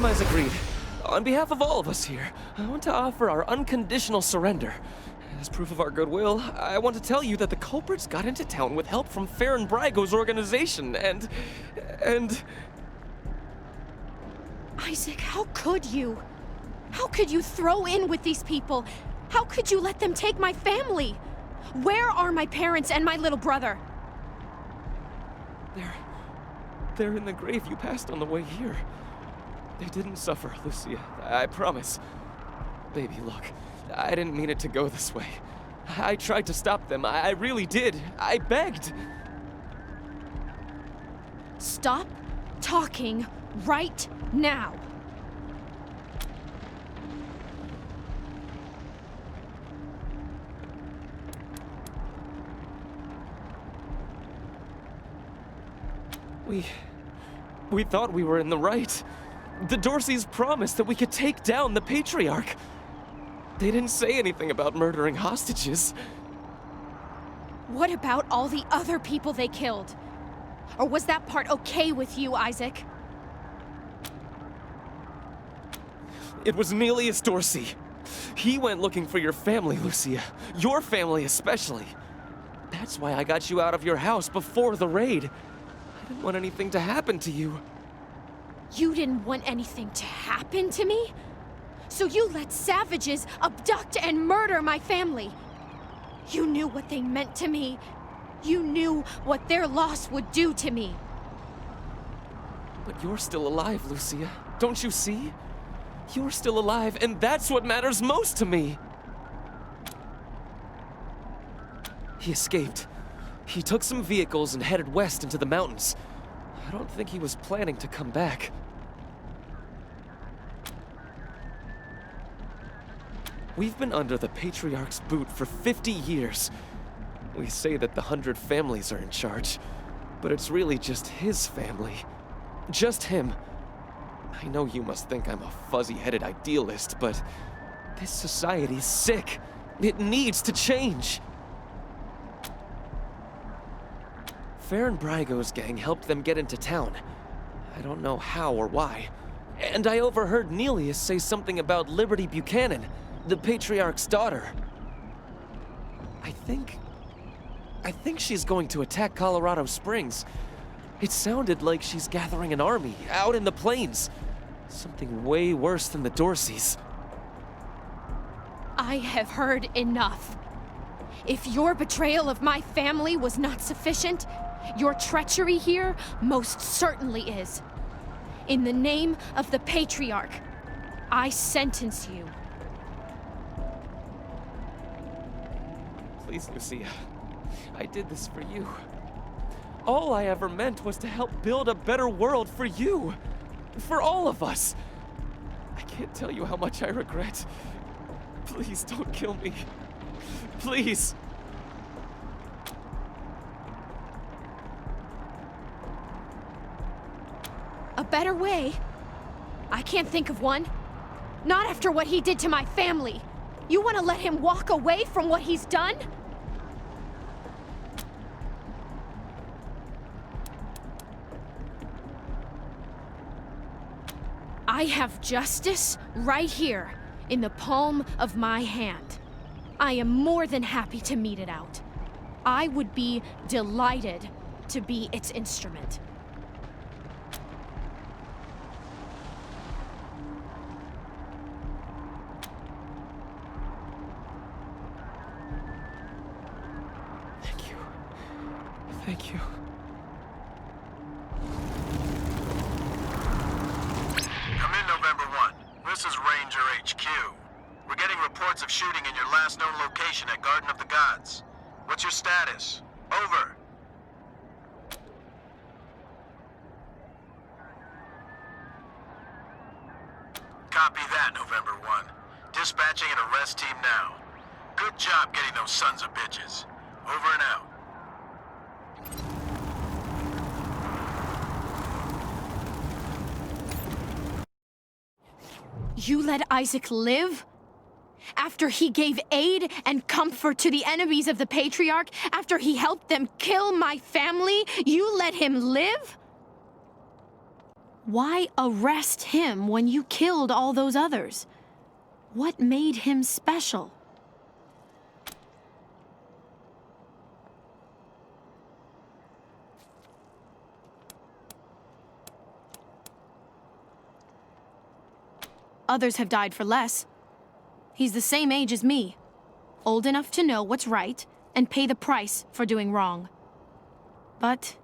compromise agreed. On behalf of all of us here, I want to offer our unconditional surrender. As proof of our goodwill, I want to tell you that the culprits got into town with help from Farron Brygo's organization, and... Isaac, how could you? How could you throw in with these people? How could you let them take my family? Where are my parents and my little brother? They're in the grave you passed on the way here. They didn't suffer, Lucia, I promise. Baby, look, I didn't mean it to go this way. I tried to stop them, I really did. I begged. Stop talking right now. We thought we were in the right. The Dorseys promised that we could take down the Patriarch. They didn't say anything about murdering hostages. What about all the other people they killed? Or was that part okay with you, Isaac? It was Nelius Dorsey. He went looking for your family, Lucia. Your family especially. That's why I got you out of your house before the raid. I didn't want anything to happen to you. You didn't want anything to happen to me? So you let savages abduct and murder my family. You knew what they meant to me. You knew what their loss would do to me. But you're still alive, Lucia. Don't you see? You're still alive, and that's what matters most to me. He escaped. He took some vehicles and headed west into the mountains. I don't think he was planning to come back. We've been under the Patriarch's boot for 50 years. We say that the 100 families are in charge, but it's really just his family. Just him. I know you must think I'm a fuzzy-headed idealist, but this society's sick. It needs to change. Farron Brygo's gang helped them get into town. I don't know how or why. And I overheard Nelius say something about Liberty Buchanan, the Patriarch's daughter. I think she's going to attack Colorado Springs. It sounded like she's gathering an army out in the plains. Something way worse than the Dorseys. I have heard enough. If your betrayal of my family was not sufficient, your treachery here most certainly is. In the name of the Patriarch, I sentence you. Please, Lucia. I did this for you. All I ever meant was to help build a better world for you. For all of us. I can't tell you how much I regret. Please don't kill me. Please. A better way? I can't think of one. Not after what he did to my family. You want to let him walk away from what he's done? I have justice right here, in the palm of my hand. I am more than happy to mete it out. I would be delighted to be its instrument. Thank you. Thank you. Come in, November 1. This is Ranger HQ. We're getting reports of shooting in your last known location at Garden of the Gods. What's your status? Over. Copy that, November 1. Dispatching an arrest team now. Good job getting those sons of bitches. Over and out. You let Isaac live? After he gave aid and comfort to the enemies of the Patriarch? After he helped them kill my family? You let him live? Why arrest him when you killed all those others? What made him special? Others have died for less. He's the same age as me, old enough to know what's right and pay the price for doing wrong. But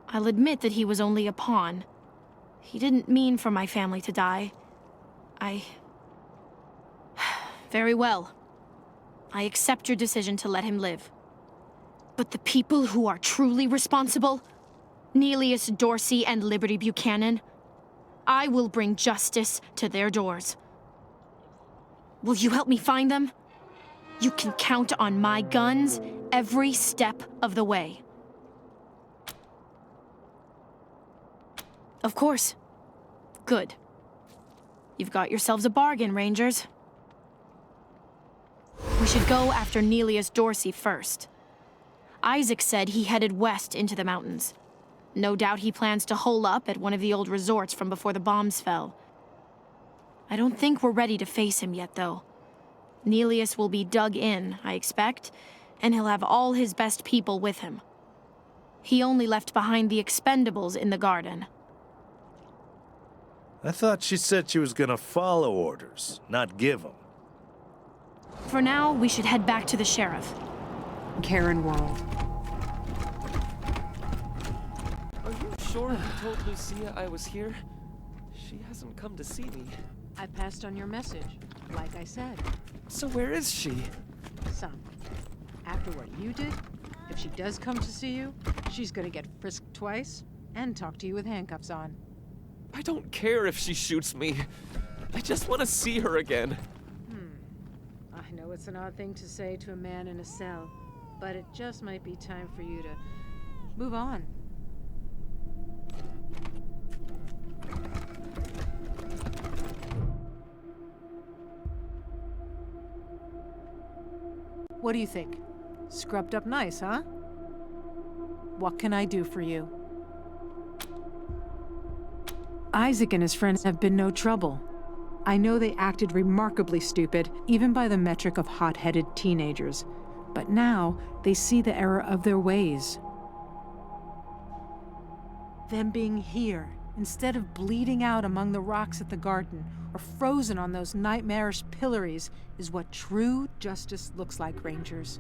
I'll admit that he was only a pawn. He didn't mean for my family to die. Very well. I accept your decision to let him live. But the people who are truly responsible, Neelius Dorsey and Liberty Buchanan, I will bring justice to their doors. Will you help me find them? You can count on my guns every step of the way. Of course. Good. You've got yourselves a bargain, Rangers. We should go after Neelius Dorsey first. Isaac said he headed west into the mountains. No doubt he plans to hole up at one of the old resorts from before the bombs fell. I don't think we're ready to face him yet, though. Neelius will be dug in, I expect, and he'll have all his best people with him. He only left behind the expendables in the garden. I thought she said she was gonna follow orders, not give them. For now, we should head back to the sheriff. Karen World. Are you sure you told Lucia I was here? She hasn't come to see me. I passed on your message, like I said. So where is she? Son, after what you did, if she does come to see you, she's gonna get frisked twice and talk to you with handcuffs on. I don't care if she shoots me. I just want to see her again. I know it's an odd thing to say to a man in a cell, but it just might be time for you to move on. What do you think? Scrubbed up nice, huh? What can I do for you? Isaac and his friends have been no trouble. I know they acted remarkably stupid, even by the metric of hot-headed teenagers. But now, they see the error of their ways. Them being here, instead of bleeding out among the rocks at the garden, or frozen on those nightmarish pillories, is what true justice looks like, Rangers.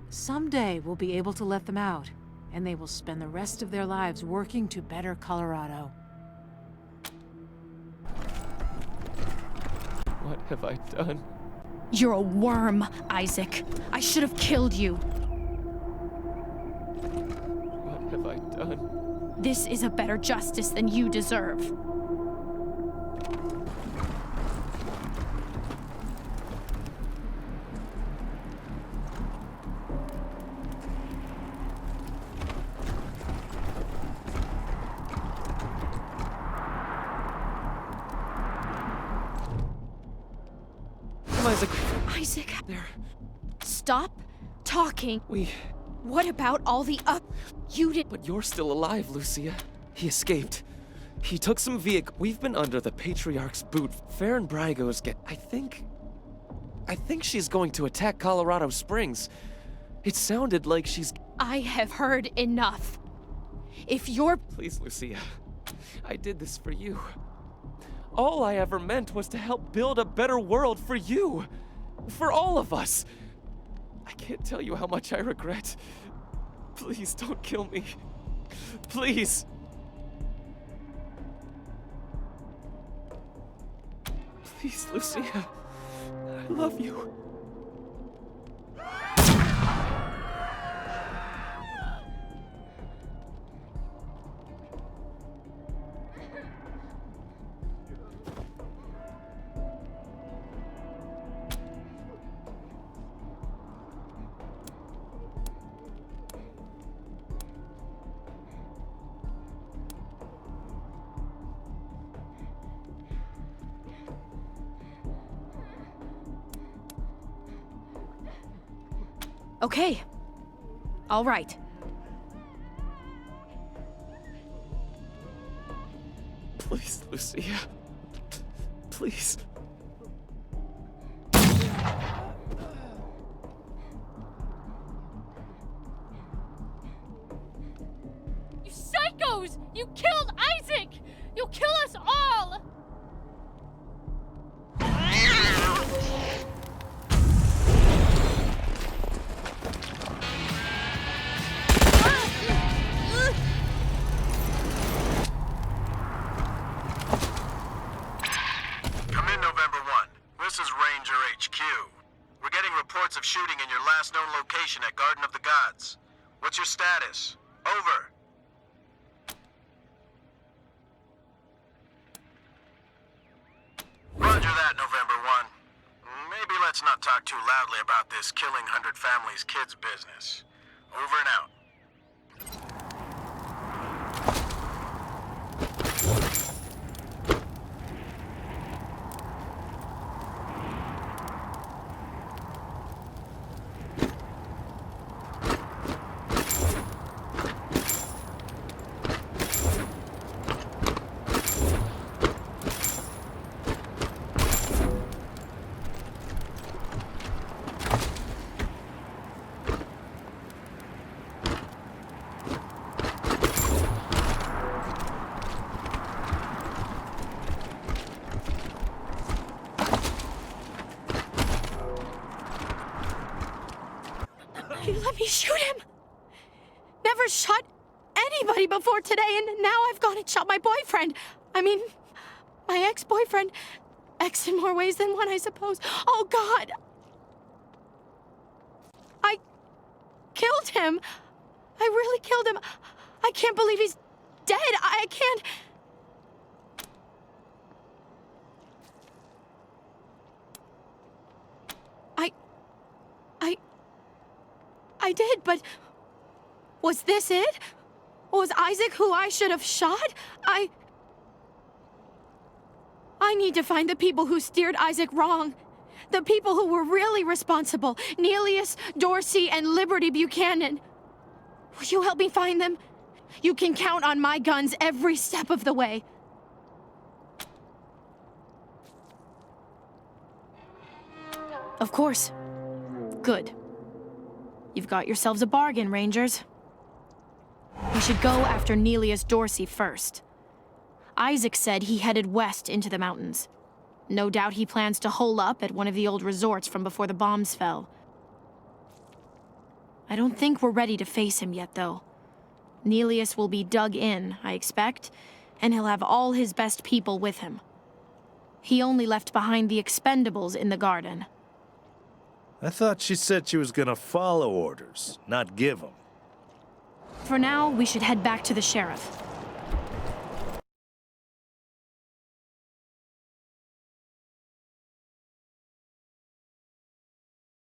Someday we'll be able to let them out, and they will spend the rest of their lives working to better Colorado. What have I done? You're a worm, Isaac. I should have killed you. What have I done? This is a better justice than you deserve. Isaac. Isaac, There. stop talking. We... What about all the You did... But you're still alive, Lucia. He escaped. He took some vehicle. We've been under the Patriarch's boot. Farron Brago's get... I think she's going to attack Colorado Springs. It sounded like she's... I have heard enough. If you're... Please, Lucia. I did this for you. All I ever meant was to help build a better world for you. For all of us. I can't tell you how much I regret. Please don't kill me. Please. Please, Lucia. I love you. Okay. All right. Lucia. Please. You psychos! You killed Isaac! You'll kill us all! Come in, November 1. This is Ranger HQ. We're getting reports of shooting in your last known location at Garden of the Gods. What's your status? Over. Roger that, November 1. Maybe let's not talk too loudly about this killing 100 families kids business. Over and out. You let me shoot him! Never shot anybody before today, and now I've gone and shot my boyfriend. I mean, my ex-boyfriend. Ex in more ways than one, I suppose. Oh, God! I killed him. I really killed him. I can't believe he's dead. I can't... I did, but was this it? Was Isaac who I should have shot? I need to find the people who steered Isaac wrong. The people who were really responsible. Neelius, Dorsey, and Liberty Buchanan. Will you help me find them? You can count on my guns every step of the way. Of course. Good. You've got yourselves a bargain, Rangers. We should go after Neelius Dorsey first. Isaac said he headed west into the mountains. No doubt he plans to hole up at one of the old resorts from before the bombs fell. I don't think we're ready to face him yet, though. Neelius will be dug in, I expect, and he'll have all his best people with him. He only left behind the expendables in the garden. I thought she said she was gonna follow orders, not give them. For now, we should head back to the sheriff.